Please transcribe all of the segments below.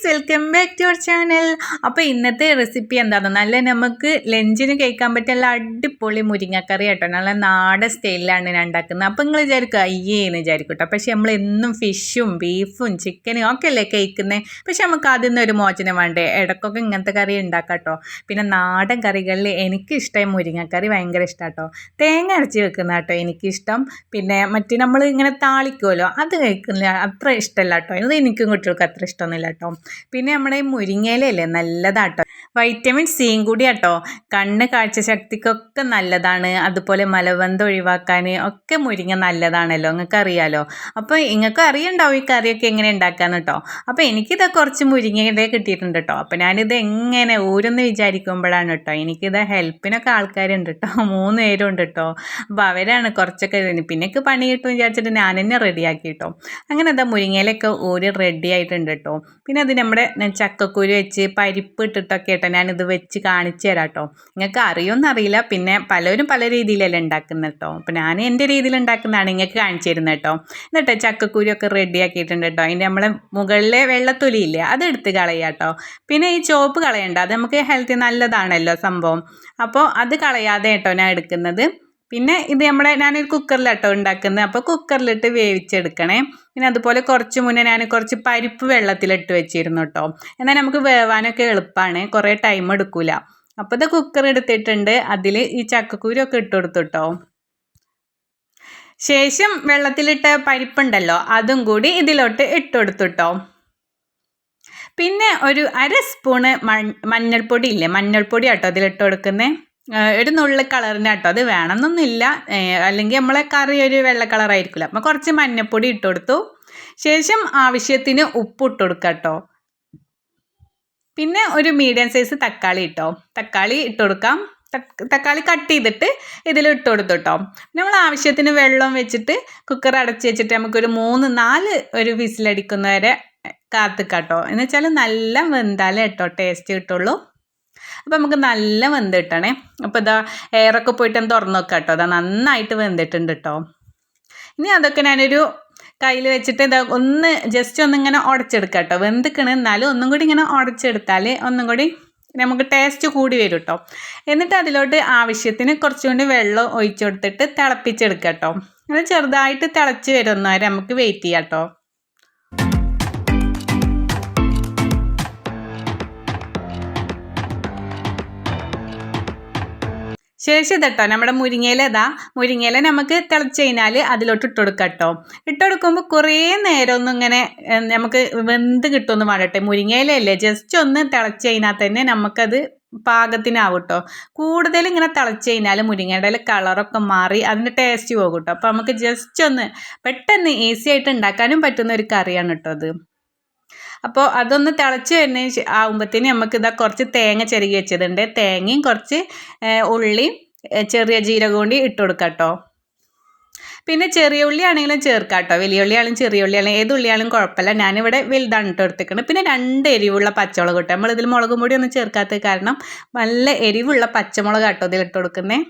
Guys, welcome back to our channel. അപ്പോൾ ഇന്നത്തെ recipe എന്താണെന്ന് നല്ല നമുക്ക് ലഞ്ചിന് കഴിക്കാൻ പറ്റിയ നല്ല അടിപൊളി മുരിങ്ങക്കറി കേട്ടോ. നല്ല നാടൻ സ്റ്റൈലിലാണ് ഞാൻ ഉണ്ടാക്കുന്നത്. അപ്പോൾ നിങ്ങൾ വിചാരിക്കും അയ്യേന്ന് വിചാരിക്കും കേട്ടോ. പക്ഷെ നമ്മൾ എന്നും ഫിഷും ബീഫും ചിക്കനും ഒക്കെ അല്ലേ കഴിക്കുന്നത്. പക്ഷെ നമുക്ക് അതിൽ നിന്നൊരു മോചനം വേണ്ടേ. ഇടയ്ക്കൊക്കെ ഇങ്ങനത്തെ കറി ഉണ്ടാക്കാം കേട്ടോ. പിന്നെ നാടൻ കറികളിൽ എനിക്കിഷ്ടം മുരിങ്ങക്കറി ഭയങ്കര ഇഷ്ടം കേട്ടോ. തേങ്ങ അരച്ച് വെക്കുന്ന കേട്ടോ എനിക്കിഷ്ടം. പിന്നെ മറ്റേ നമ്മൾ ഇങ്ങനെ താളിക്കുമല്ലോ, അത് കഴിക്കുന്നില്ല, അത്ര ഇഷ്ടമല്ല കേട്ടോ. ഇത് എനിക്കും കുട്ടികൾക്ക് അത്ര ഇഷ്ടമൊന്നുമില്ല കേട്ടോ. പിന്നെ നമ്മുടെ ഈ മുരിങ്ങയിലല്ലേ നല്ലതാട്ടോ, വൈറ്റമിൻ സിയും കൂടി കേട്ടോ. കണ്ണ് കാഴ്ച ശക്തിക്കൊക്കെ നല്ലതാണ്. അതുപോലെ മലബന്ധം ഒഴിവാക്കാൻ ഒക്കെ മുരിങ്ങ നല്ലതാണല്ലോ, നിങ്ങൾക്ക് അറിയാലോ. അപ്പോൾ നിങ്ങൾക്ക് അറിയണ്ടാവും ഈ കറിയൊക്കെ എങ്ങനെ ഉണ്ടാക്കാന്ന് കേട്ടോ. അപ്പോൾ എനിക്കിത് കുറച്ച് മുരിങ്ങയുടെ കിട്ടിയിട്ടുണ്ട് കേട്ടോ. അപ്പോൾ ഞാനിത് എങ്ങനെ ഊരെന്ന് വിചാരിക്കുമ്പോഴാണ് കേട്ടോ, എനിക്കിത് ഹെൽപ്പിനൊക്കെ ആൾക്കാരുണ്ട് കേട്ടോ, 3 പേരുണ്ട് കേട്ടോ. അപ്പോൾ അവരാണ് കുറച്ചൊക്കെ, പിന്നെയൊക്കെ പണി കിട്ടും വിചാരിച്ചിട്ട് ഞാൻ തന്നെ റെഡിയാക്കി കേട്ടോ. അങ്ങനെ എന്താ മുരിങ്ങയിലൊക്കെ ഊര് റെഡി ആയിട്ടുണ്ട് കേട്ടോ. പിന്നെ അത് നമ്മുടെ ചക്കക്കുരു വെച്ച് പരിപ്പ് ഇട്ടിട്ടൊക്കെ കേട്ടോ ഞാനിത് വെച്ച് കാണിച്ചു തരാം കേട്ടോ. നിങ്ങൾക്ക് അറിയുമെന്നറിയില്ല, പിന്നെ പലരും പല രീതിയിലല്ലേ ഉണ്ടാക്കുന്നത് കേട്ടോ. അപ്പോൾ ഞാൻ എൻ്റെ രീതിയിൽ ഉണ്ടാക്കുന്നതാണ് നിങ്ങൾക്ക് കാണിച്ചു തരുന്നത് കേട്ടോ. എന്നിട്ട് ചക്കക്കുരു ഒക്കെ റെഡി ആക്കിയിട്ടുണ്ട് കേട്ടോ. അതിൻ്റെ നമ്മളെ മുകളിലെ വെള്ളത്തൊലിയില്ലേ അത് എടുത്ത് കളയുക കേട്ടോ. പിന്നെ ഈ ചോപ്പ് കളയണ്ട, അത് നമുക്ക് ഹെൽത്തി നല്ലതാണല്ലോ സംഭവം. അപ്പോൾ അത് കളയാതെ കേട്ടോ ഞാൻ എടുക്കുന്നത്. പിന്നെ ഇത് ഞാനൊരു കുക്കറിലാട്ടോ ഉണ്ടാക്കുന്നത്. അപ്പോൾ കുക്കറിലിട്ട് വേവിച്ചെടുക്കണേ. പിന്നെ അതുപോലെ കുറച്ച് മുന്നേ ഞാൻ കുറച്ച് പരിപ്പ് വെള്ളത്തിലിട്ട് വെച്ചിരുന്നു കേട്ടോ. എന്നാൽ നമുക്ക് വേവാനൊക്കെ എളുപ്പമാണ്, കുറേ ടൈം എടുക്കില്ല. അപ്പോൾ ഇത് കുക്കർ എടുത്തിട്ടുണ്ട്, അതിൽ ഈ ചക്കക്കുരൊക്കെ ഇട്ട് കൊടുത്തു കേട്ടോ. ശേഷം വെള്ളത്തിലിട്ട പരിപ്പുണ്ടല്ലോ അതും കൂടി ഇതിലോട്ട് ഇട്ട് കൊടുത്തു കേട്ടോ. പിന്നെ ഒരു 1/2 സ്പൂണ് മഞ്ഞൾപ്പൊടി ഇല്ലേ, മഞ്ഞൾപ്പൊടി കേട്ടോ അതിലിട്ട് കൊടുക്കുന്നത്. ഒരു നുള്ളി കളറിന് കേട്ടോ, അത് വേണമെന്നൊന്നുമില്ല, അല്ലെങ്കിൽ നമ്മളെ കറി ഒരു വെള്ള കളറായിരിക്കില്ല. അപ്പോൾ കുറച്ച് മഞ്ഞൾപ്പൊടി ഇട്ട് കൊടുത്തു. ശേഷം ആവശ്യത്തിന് ഉപ്പ് ഇട്ട് കൊടുക്കുക കേട്ടോ. പിന്നെ ഒരു മീഡിയം സൈസ് തക്കാളി തക്കാളി ഇട്ട് കൊടുക്കാം. തക്കാളി കട്ട് ചെയ്തിട്ട് ഇതിൽ ഇട്ട് കൊടുത്തു കേട്ടോ. നമ്മൾ ആവശ്യത്തിന് വെള്ളം വെച്ചിട്ട് കുക്കർ അടച്ച് വെച്ചിട്ട് നമുക്കൊരു 3-4 ഒരു വിസിലടിക്കുന്നവരെ കാത്തിക്കാട്ടോ. എന്ന് വെച്ചാൽ നല്ല വെന്താലേ കേട്ടോ ടേസ്റ്റ് കിട്ടുള്ളൂ. അപ്പോൾ നമുക്ക് നല്ല വെന്ത് കിട്ടണേ. അപ്പോൾ ഇതാ എയറൊക്കെ പോയിട്ട് തുറന്ന് നോക്കാം കേട്ടോ. അതാ നന്നായിട്ട് വെന്തിട്ടുണ്ട് കേട്ടോ. ഇനി അതൊക്കെ ഞാനൊരു കയ്യിൽ വെച്ചിട്ട് ഇതാ ജസ്റ്റ് ഒന്നിങ്ങനെ ഉടച്ചെടുക്കാം കേട്ടോ. വെന്തിക്കണ്, എന്നാലും ഒന്നും കൂടി ഇങ്ങനെ ഉടച്ചെടുത്താൽ ഒന്നും കൂടി നമുക്ക് ടേസ്റ്റ് കൂടി വരും കേട്ടോ. എന്നിട്ട് അതിലോട്ട് ആവശ്യത്തിന് കുറച്ചുകൂടി വെള്ളം ഒഴിച്ചു കൊടുത്തിട്ട് തിളപ്പിച്ചെടുക്കാം കേട്ടോ. അത് ചെറുതായിട്ട് തിളച്ച് വരുന്നവരെ നമുക്ക് വെയിറ്റ് ചെയ്യാം കേട്ടോ. ശേഷം ഇതട്ടോ നമ്മുടെ മുരിങ്ങയില നമുക്ക് തിളച്ച് കഴിഞ്ഞാൽ അതിലോട്ട് ഇട്ട് കൊടുക്കാം കേട്ടോ. ഇട്ട് കൊടുക്കുമ്പോൾ കുറേ നേരം ഒന്നും ഇങ്ങനെ നമുക്ക് വെന്ത് കിട്ടുമെന്ന് വേണ്ടട്ടെ. മുരിങ്ങയിലല്ലേ ജസ്റ്റ് ഒന്ന് തിളച്ച് കഴിഞ്ഞാൽ തന്നെ നമുക്കത് പാകത്തിനാവും കേട്ടോ. കൂടുതൽ ഇങ്ങനെ തിളച്ച് കഴിഞ്ഞാൽ മുരിങ്ങയുടെ കളറൊക്കെ മാറി അതിൻ്റെ ടേസ്റ്റ് പോകും കേട്ടോ. അപ്പോൾ നമുക്ക് ജസ്റ്റ് ഒന്ന് പെട്ടെന്ന് ഈസി ആയിട്ട് ഉണ്ടാക്കാനും പറ്റുന്ന ഒരു കറിയാണ് കേട്ടോ അത്. അപ്പോൾ അതൊന്ന് തിളച്ച് വരുന്നതിന് ആകുമ്പോഴത്തേന് നമുക്ക് കുറച്ച് തേങ്ങ ചിരകി വെച്ചതുണ്ട്. തേങ്ങയും കുറച്ച് ഉള്ളിയും ചെറിയ ജീരകം കൂടി ഇട്ട് കൊടുക്കാം കേട്ടോ. പിന്നെ ചെറിയ ഉള്ളി ആണെങ്കിലും ചേർക്കാം കേട്ടോ. വലിയ ഉള്ളിയാണെങ്കിലും ചെറിയ ഉള്ളിയാണെങ്കിലും ഏത് ഉള്ളിയാണെങ്കിലും കുഴപ്പമില്ല. ഞാനിവിടെ വലുതാണ് ഇട്ട് എടുത്തേക്കുന്നത്. പിന്നെ 2 എരിവുള്ള പച്ചമുളക് കേട്ടോ. നമ്മളിതിൽ മുളകും പൊടി ഒന്നും ചേർക്കാത്തത് കാരണം നല്ല എരിവുള്ള പച്ചമുളക് കേട്ടോ ഇതിൽ ഇട്ട് കൊടുക്കുന്നത്.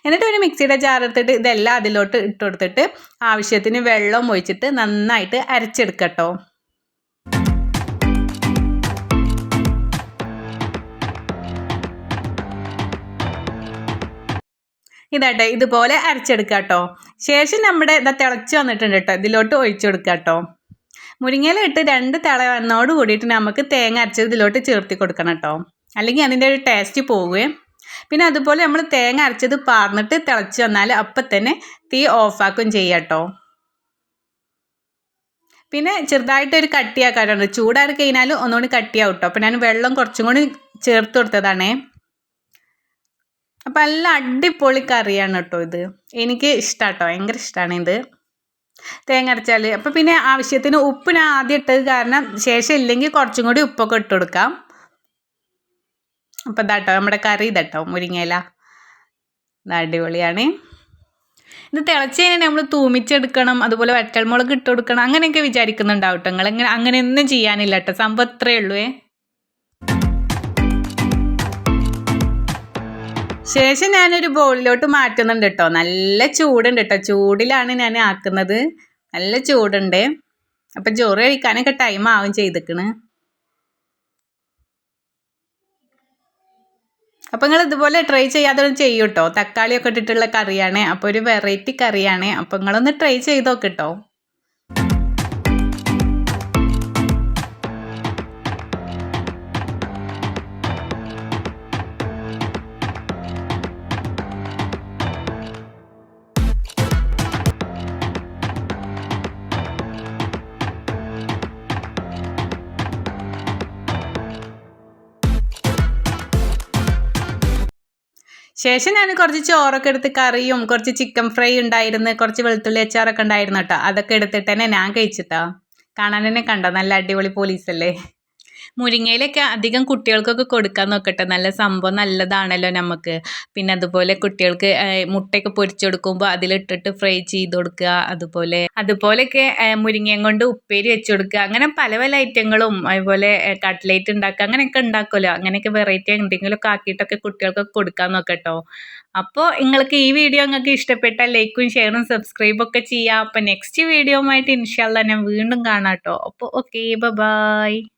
എന്നിട്ട് ഒരു മിക്സിയുടെ ജാർ എടുത്തിട്ട് ഇതെല്ലാം അതിലോട്ട് ഇട്ട് കൊടുത്തിട്ട് ആവശ്യത്തിന് വെള്ളം ഒഴിച്ചിട്ട് നന്നായിട്ട് അരച്ചെടുക്കാം കേട്ടോ. ഇതാട്ടോ ഇതുപോലെ അരച്ചെടുക്കുക കേട്ടോ. ശേഷം നമ്മുടെ തിളച്ച് വന്നിട്ടുണ്ട് കേട്ടോ, ഇതിലോട്ട് ഒഴിച്ചു കൊടുക്കുക കേട്ടോ. മുരിങ്ങയില ഇട്ട് 2 തിള വന്നോട് കൂടിയിട്ട് നമുക്ക് തേങ്ങ അരച്ചത് ഇതിലോട്ട് ചേർത്തി കൊടുക്കണം കേട്ടോ, അല്ലെങ്കിൽ അതിൻ്റെ ഒരു ടേസ്റ്റ് പോവുകയും. പിന്നെ അതുപോലെ നമ്മൾ തേങ്ങ അരച്ചത് പാർന്നിട്ട് തിളച്ച് വന്നാൽ അപ്പം തന്നെ തീ ഓഫാക്കുകയും ചെയ്യാം കേട്ടോ. പിന്നെ ചെറുതായിട്ടൊരു കട്ടിയാക്കാറുണ്ട്, ചൂടാറി കഴിഞ്ഞാൽ ഒന്നുകൂടി കട്ടിയാവും കേട്ടോ. അപ്പോൾ ഞാൻ വെള്ളം കുറച്ചും കൂടി ചേർത്ത് കൊടുത്തതാണേ. അപ്പം നല്ല അടിപൊളി കറിയാണ് കേട്ടോ ഇത്. എനിക്ക് ഇഷ്ടമാണ് കേട്ടോ, ഭയങ്കര ഇഷ്ടമാണ് ഇത് തേങ്ങ അരച്ചാൽ. അപ്പം പിന്നെ ആവശ്യത്തിന് ഉപ്പ് ഞാൻ ആദ്യം ഇട്ടത് കാരണം ശേഷം ഇല്ലെങ്കിൽ കുറച്ചും കൂടി ഉപ്പൊക്കെ ഇട്ട് കൊടുക്കാം. അപ്പം ഇതാട്ടോ നമ്മുടെ കറി ഇതട്ടോ മുരിങ്ങയില, ഇത് അടിപൊളിയാണ്. ഇത് തിളച്ച് കഴിഞ്ഞാൽ നമ്മൾ തൂമിച്ചെടുക്കണം, അതുപോലെ വറ്റൽമുളക് ഇട്ട് കൊടുക്കണം, അങ്ങനെയൊക്കെ വിചാരിക്കുന്നുണ്ടാവും കേട്ടോ. നിങ്ങൾ അങ്ങനെയൊന്നും ചെയ്യാനില്ല കേട്ടോ, സംഭവം അത്രയേ ഉള്ളൂ. ശേഷം ഞാനൊരു ബൗളിലോട്ട് മാറ്റുന്നുണ്ട് കേട്ടോ. നല്ല ചൂടുണ്ട് കേട്ടോ, ചൂടിലാണ് ഞാൻ ആക്കുന്നത്, നല്ല ചൂടുണ്ട്. അപ്പം ചോറ് കഴിക്കാനൊക്കെ ടൈം ആവും ചെയ്തിക്കണ്. അപ്പോൾ നിങ്ങൾ ഇതുപോലെ ട്രൈ ചെയ്യാതെ ചെയ്യൂ കേട്ടോ. തക്കാളിയൊക്കെ ഇട്ടിട്ടുള്ള കറിയാണ്. അപ്പോൾ ഒരു വെറൈറ്റി കറിയാണ്. അപ്പോൾ നിങ്ങളൊന്ന് ട്രൈ ചെയ്ത് നോക്ക് കേട്ടോ. ശേഷം ഞാൻ കുറച്ച് ചോറൊക്കെ എടുത്ത് കറിയും കുറച്ച് ചിക്കൻ ഫ്രൈ ഉണ്ടായിരുന്നു, കുറച്ച് വെളുത്തുള്ളി അച്ചാറൊക്കെ ഉണ്ടായിരുന്നു കേട്ടോ. അതൊക്കെ എടുത്തിട്ട് തന്നെ ഞാൻ കഴിച്ചിട്ടോ. കാണാൻ തന്നെ കണ്ടോ, നല്ല അടിപൊളി പോലീസല്ലേ. മുരിങ്ങയിലൊക്കെ അധികം കുട്ടികൾക്കൊക്കെ കൊടുക്കാൻ നോക്കട്ടെ. നല്ല സംഭവം നല്ലതാണല്ലോ നമുക്ക്. പിന്നെ അതുപോലെ കുട്ടികൾക്ക് മുട്ടയൊക്കെ പൊരിച്ചു കൊടുക്കുമ്പോൾ അതിലിട്ടിട്ട് ഫ്രൈ ചെയ്ത് കൊടുക്കുക. അതുപോലെയൊക്കെ മുരിങ്ങയും കൊണ്ട് ഉപ്പേരി വെച്ച് കൊടുക്കുക. അങ്ങനെ പല പല ഐറ്റങ്ങളും, അതുപോലെ കട്ട്ലേറ്റ് ഉണ്ടാക്കുക, അങ്ങനെയൊക്കെ ഉണ്ടാക്കുമല്ലോ. അങ്ങനെയൊക്കെ വെറൈറ്റി എന്തെങ്കിലുമൊക്കെ ആക്കിയിട്ടൊക്കെ കുട്ടികൾക്കൊക്കെ കൊടുക്കാൻ നോക്കട്ടോ. അപ്പോൾ നിങ്ങൾക്ക് ഈ വീഡിയോ നിങ്ങൾക്ക് ഇഷ്ടപ്പെട്ടാൽ ലൈക്കും ഷെയറും സബ്സ്ക്രൈബും ഒക്കെ ചെയ്യാം. അപ്പോൾ നെക്സ്റ്റ് വീഡിയോ ആയിട്ട് ഇൻഷാല്ലാ ഞാൻ വീണ്ടും കാണാം കേട്ടോ. അപ്പോൾ ഓക്കെ, ബൈ.